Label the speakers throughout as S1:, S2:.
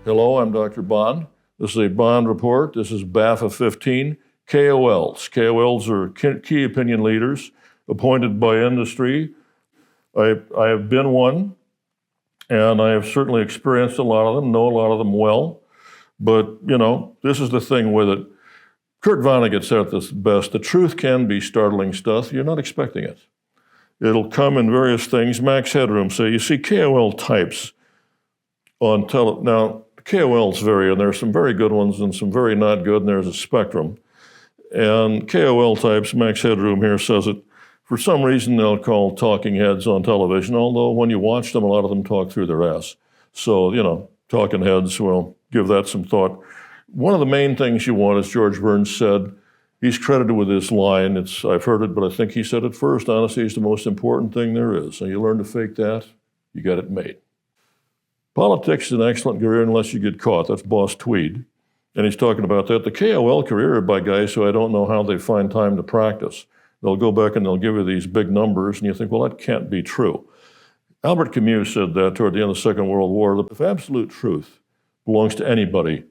S1: Hello, I'm Dr. Bond. This is a Bond report. This is BAFA 15, KOLs. KOLs are key opinion leaders appointed by industry. I have been one, and I have certainly experienced a lot of them, know a lot of them well. But, this is the thing with it. Kurt Vonnegut said this best: the truth can be startling stuff. You're not expecting it. It'll come in various things. Max Headroom say, you see KOL types on Now, KOLs vary, and there are some very good ones and some very not good, and there's a spectrum. And KOL types, Max Headroom here says it, for some reason they'll call talking heads on television, although when you watch them, a lot of them talk through their ass. So, talking heads, well, give that some thought. One of the main things you want, as George Burns said, he's credited with this line. I've heard it, but I think he said it first: honesty is the most important thing there is. And you learn to fake that, you got it made. Politics is an excellent career unless you get caught. That's Boss Tweed. And he's talking about that. The KOL career are by guys who I don't know how they find time to practice. They'll go back and they'll give you these big numbers, and you think, well, that can't be true. Albert Camus said that toward the end of the Second World War. If absolute truth belongs to anybody,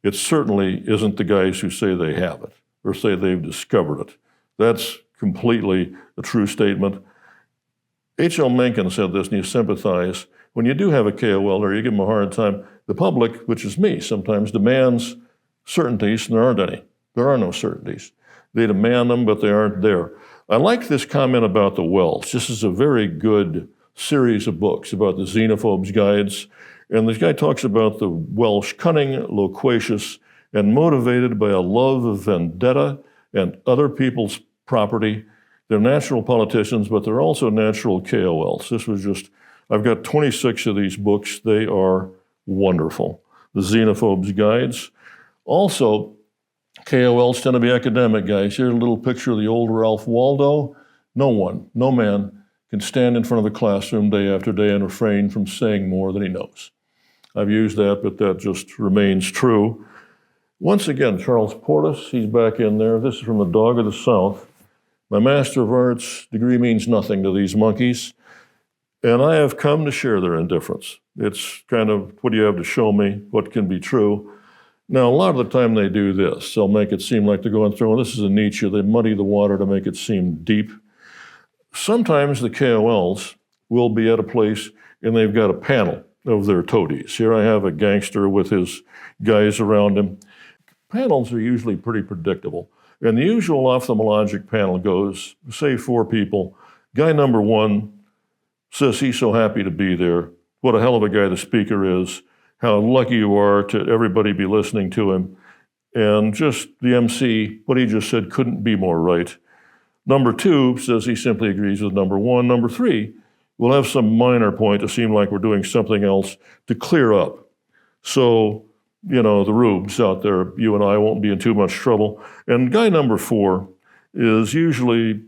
S1: it certainly isn't the guys who say they have it or say they've discovered it. That's completely a true statement. H.L. Mencken said this, and you sympathize. When you do have a KOL or you give them a hard time, the public, which is me, sometimes demands certainties, and there aren't any. There are no certainties. They demand them, but they aren't there. I like this comment about the Wells. This is a very good series of books about the xenophobes' guides. And this guy talks about the Welsh cunning, loquacious, and motivated by a love of vendetta and other people's property. They're natural politicians, but they're also natural KOLs. I've got 26 of these books. They are wonderful. The xenophobes' guides. Also, KOLs tend to be academic guys. Here's a little picture of the old Ralph Waldo. No man can stand in front of a classroom day after day and refrain from saying more than he knows. I've used that, but that just remains true. Once again, Charles Portis, he's back in there. This is from The Dog of the South. My Master of Arts degree means nothing to these monkeys, and I have come to share their indifference. It's kind of, what do you have to show me? What can be true? Now, a lot of the time they do this. They'll make it seem like they're going through, this is a Nietzsche. They muddy the water to make it seem deep. Sometimes the KOLs will be at a place and they've got a panel of their toadies. Here I have a gangster with his guys around him. Panels are usually pretty predictable. And the usual ophthalmologic panel goes, say 4 people. Guy number 1 says he's so happy to be there. What a hell of a guy the speaker is. How lucky you are to everybody be listening to him. And just the MC, what he just said couldn't be more right. Number 2 says he simply agrees with number 1. Number 3 will have some minor point to seem like we're doing something else to clear up. So, the rubes out there, you and I won't be in too much trouble. And guy number 4 is usually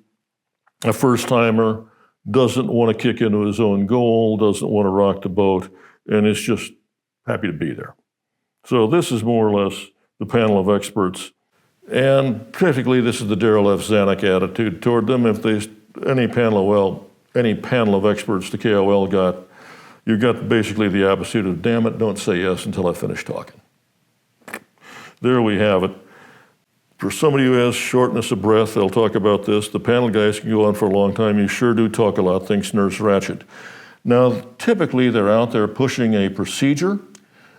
S1: a first-timer, doesn't want to kick into his own goal, doesn't want to rock the boat, and is just happy to be there. So this is more or less the panel of experts. And typically this is the Darrell F. Zanuck attitude toward them. If any panel of experts the KOL got, you've got basically the opposite of, damn it, don't say yes until I finish talking. There we have it. For somebody who has shortness of breath, they'll talk about this. The panel guys can go on for a long time. You sure do talk a lot, thinks Nurse Ratched. Now, typically they're out there pushing a procedure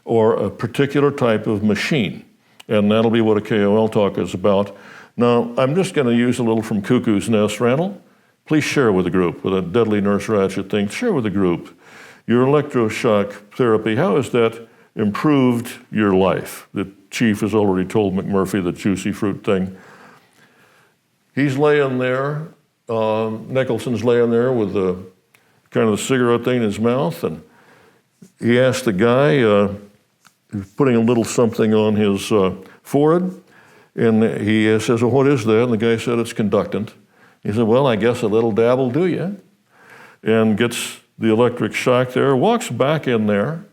S1: or a particular type of machine, and that'll be what a KOL talk is about. Now, I'm just going to use a little from Cuckoo's Nest. Randall, please share with the group, with a deadly Nurse Ratched thing. Share with the group your electroshock therapy. How has that improved your life? The chief has already told McMurphy the juicy fruit thing. He's laying there, Nicholson's laying there with the kind of the cigarette thing in his mouth, and he asked the guy, putting a little something on his forehead, and he says, well, what is that? And the guy said, it's conductant. He said, well, I guess a little dab will do you. And gets the electric shock there, walks back in there,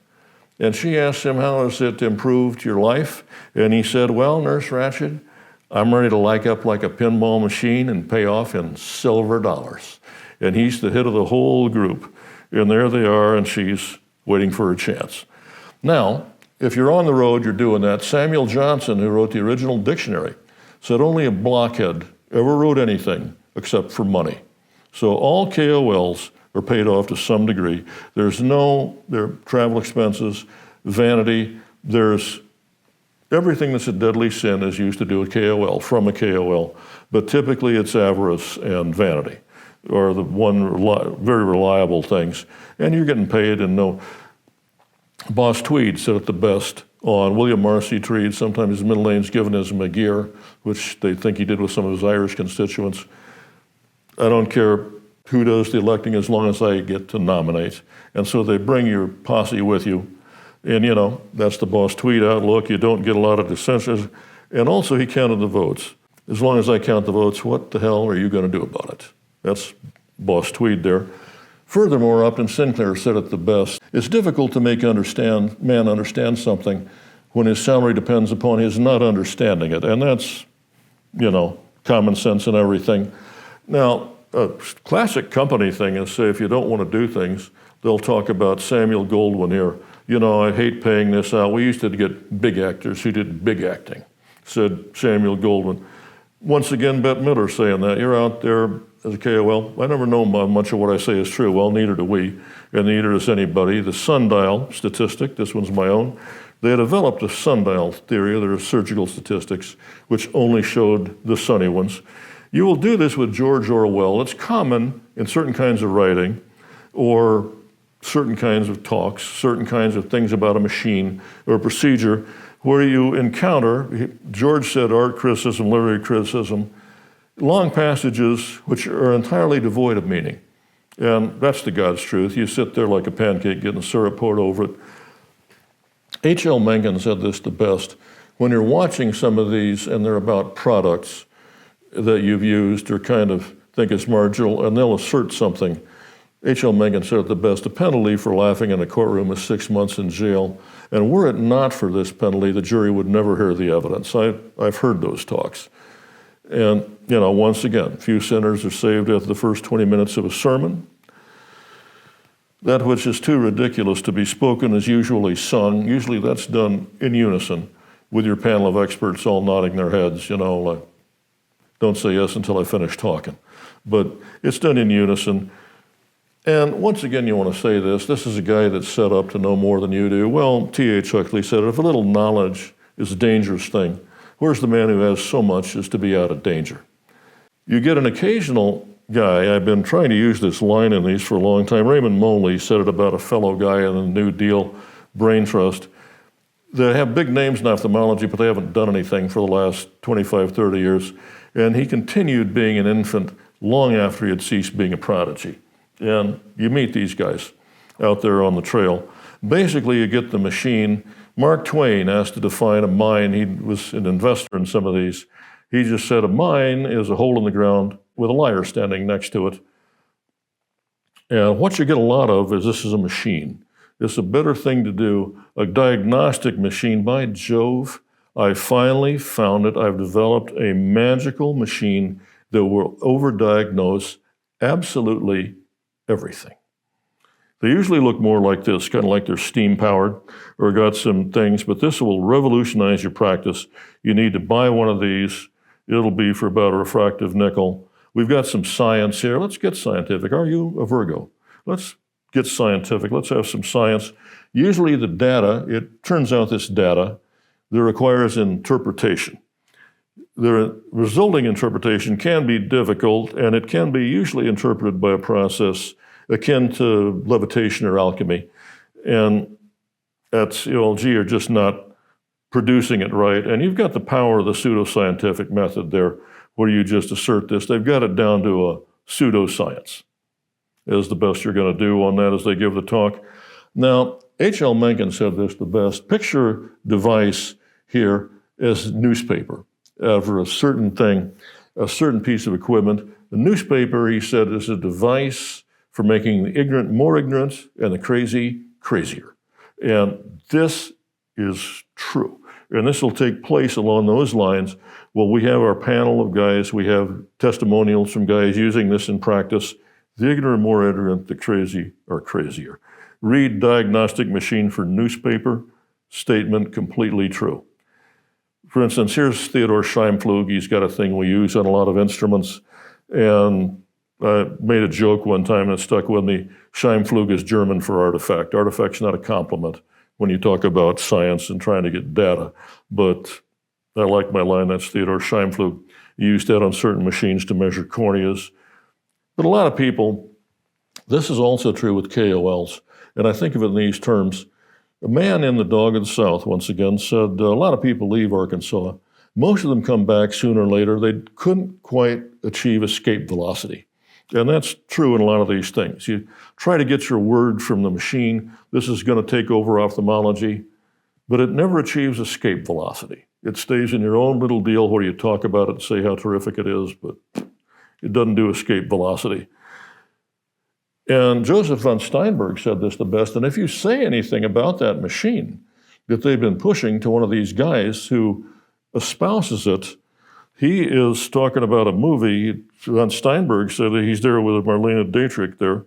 S1: and she asks him, how has it improved your life? And he said, well, Nurse Ratched, I'm ready to light up like a pinball machine and pay off in silver dollars. And he's the head of the whole group. And there they are, and she's waiting for her chance. Now, if you're on the road, you're doing that. Samuel Johnson, who wrote the original dictionary, said only a blockhead ever wrote anything except for money. So all KOLs are paid off to some degree. There's their travel expenses, vanity, there's everything that's a deadly sin is used to do a KOL, from a KOL, but typically it's avarice and vanity, or the very reliable things. And you're getting paid, and no. Boss Tweed said it the best on William Marcy Tweed. Sometimes his middle name's given as McGear, which they think he did with some of his Irish constituents. I don't care who does the electing as long as I get to nominate. And so they bring your posse with you. And, that's the Boss Tweed outlook. You don't get a lot of dissenters. And also, he counted the votes. As long as I count the votes, what the hell are you going to do about it? That's Boss Tweed there. Furthermore, Upton Sinclair said it the best. It's difficult to make man understand something when his salary depends upon his not understanding it. And that's, common sense and everything. Now, a classic company thing is, say, if you don't want to do things, they'll talk about Samuel Goldwyn here. I hate paying this out. We used to get big actors who did big acting, said Samuel Goldwyn. Once again, Bette Midler saying that. You're out there as a KOL. I never know much of what I say is true. Well, neither do we, and neither does anybody. The sundial statistic, this one's my own, they developed a sundial theory, there are surgical statistics, which only showed the sunny ones. You will do this with George Orwell. It's common in certain kinds of writing or certain kinds of talks, certain kinds of things about a machine or a procedure where you encounter, George said, art criticism, literary criticism, long passages which are entirely devoid of meaning. And that's the God's truth. You sit there like a pancake getting syrup poured over it. H.L. Mencken said this the best. When you're watching some of these and they're about products that you've used or kind of think it's marginal, and they'll assert something, H.L. Mencken said it the best. The penalty for laughing in a courtroom is 6 months in jail. And were it not for this penalty, the jury would never hear the evidence. I've heard those talks. And, once again, few sinners are saved after the first 20 minutes of a sermon. That which is too ridiculous to be spoken is usually sung. Usually that's done in unison with your panel of experts all nodding their heads, like, don't say yes until I finish talking. But it's done in unison. And once again, you want to say this. This is a guy that's set up to know more than you do. Well, T.H. Huxley said, if a little knowledge is a dangerous thing, where's the man who has so much as to be out of danger? You get an occasional guy, I've been trying to use this line in these for a long time. Raymond Moley said it about a fellow guy in the New Deal Brain Trust. They have big names in ophthalmology, but they haven't done anything for the last 25, 30 years. And he continued being an infant long after he had ceased being a prodigy. And you meet these guys out there on the trail. Basically, you get the machine. Mark Twain asked to define a mine. He was an investor in some of these. He just said a mine is a hole in the ground with a liar standing next to it. And what you get a lot of is this is a machine. It's a better thing to do, a diagnostic machine. By Jove, I finally found it. I've developed a magical machine that will overdiagnose absolutely everything. They usually look more like this, kind of like they're steam-powered or got some things, but this will revolutionize your practice. You need to buy one of these. It'll be for about a refractive nickel. We've got some science here. Let's get scientific. Are you a Virgo? Let's get scientific. Let's have some science. Usually the data, it turns out this data that requires interpretation. The resulting interpretation can be difficult, and it can be usually interpreted by a process akin to levitation or alchemy. And that's, you're just not producing it right. And you've got the power of the pseudoscientific method there, where you just assert this. They've got it down to a pseudoscience, is the best you're going to do on that as they give the talk. Now, H.L. Mencken said this the best. Picture device here as newspaper for a certain thing, a certain piece of equipment. The newspaper, he said, is a device for making the ignorant more ignorant and the crazy crazier. And this is true. And this will take place along those lines. Well, we have our panel of guys. We have testimonials from guys using this in practice. The ignorant are more ignorant, the crazy are crazier. Read Diagnostic Machine for Newspaper, statement completely true. For instance, here's Theodor Scheimflug. He's got a thing we use on a lot of instruments, and I made a joke one time that stuck with me. Scheimflug is German for artifact. Artifact's not a compliment when you talk about science and trying to get data, but I like my line. That's Theodor Scheimflug. He used that on certain machines to measure corneas. But a lot of people, this is also true with KOLs, and I think of it in these terms. A man in the Dog of the South, once again, said a lot of people leave Arkansas. Most of them come back sooner or later. They couldn't quite achieve escape velocity. And that's true in a lot of these things. You try to get your word from the machine. This is going to take over ophthalmology, but it never achieves escape velocity. It stays in your own little deal where you talk about it and say how terrific it is, but it doesn't do escape velocity. And Joseph von Steinberg said this the best, and if you say anything about that machine that they've been pushing to one of these guys who espouses it, he is talking about a movie. Von Steinberg said that he's there with Marlene Dietrich there.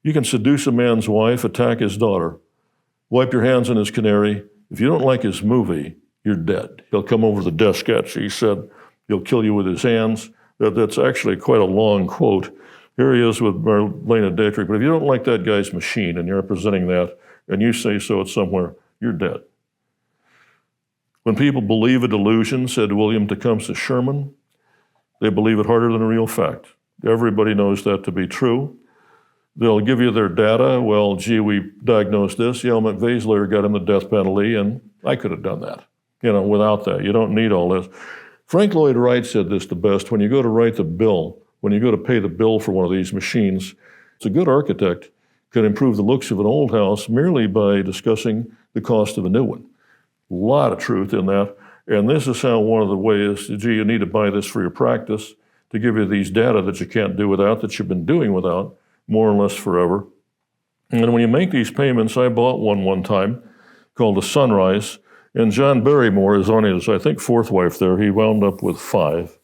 S1: You can seduce a man's wife, attack his daughter, wipe your hands on his canary. If you don't like his movie, you're dead. He'll come over the desk at you. He said he'll kill you with his hands. That's actually quite a long quote. Here he is with Marlene Dietrich. But if you don't like that guy's machine and you're representing that and you say so it's somewhere, you're dead. When people believe a delusion, said William Tecumseh Sherman, they believe it harder than a real fact. Everybody knows that to be true. They'll give you their data. Well, gee, we diagnosed this. Yale McVeigh got him the death penalty, and I could have done that. Without that, you don't need all this. Frank Lloyd Wright said this the best. When you go to write the bill, when you go to pay the bill for one of these machines, a good architect can improve the looks of an old house merely by discussing the cost of a new one. A lot of truth in that. And this is how one of the ways, gee, you need to buy this for your practice to give you these data that you can't do without, that you've been doing without, more or less forever. And when you make these payments, I bought one time called a Sunrise, and John Barrymore is on his, I think, fourth wife there. He wound up with 5.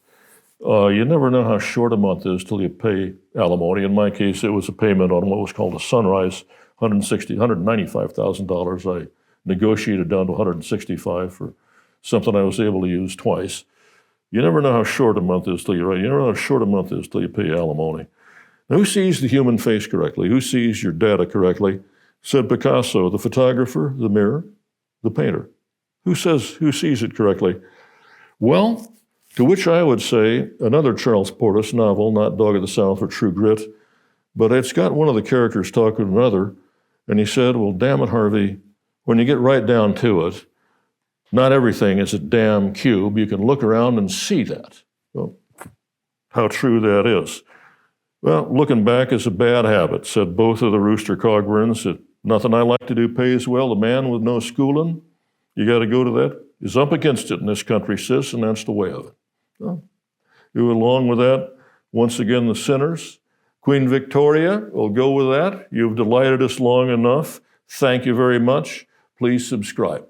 S1: You never know how short a month is till you pay alimony. In my case, it was a payment on what was called a Sunrise, $195,000. I negotiated down to $165,000 for something I was able to use twice. You never know how short a month is till you write. You never know how short a month is till you pay alimony. Now, who sees the human face correctly? Who sees your data correctly? Said Picasso, the photographer, the mirror, the painter. Who sees it correctly? Well, to which I would say another Charles Portis novel, not Dog of the South or True Grit, but it's got one of the characters talking to another, and he said, well, damn it, Harvey, when you get right down to it, not everything is a damn cube. You can look around and see that. Well, how true that is. Well, looking back is a bad habit, said both of the Rooster Cogburns. That nothing I like to do pays well. The man with no schooling, you got to go to that, is up against it in this country, sis, and that's the way of it. Well, along with that, once again, the sinners. Queen Victoria, we'll go with that. You've delighted us long enough. Thank you very much. Please subscribe.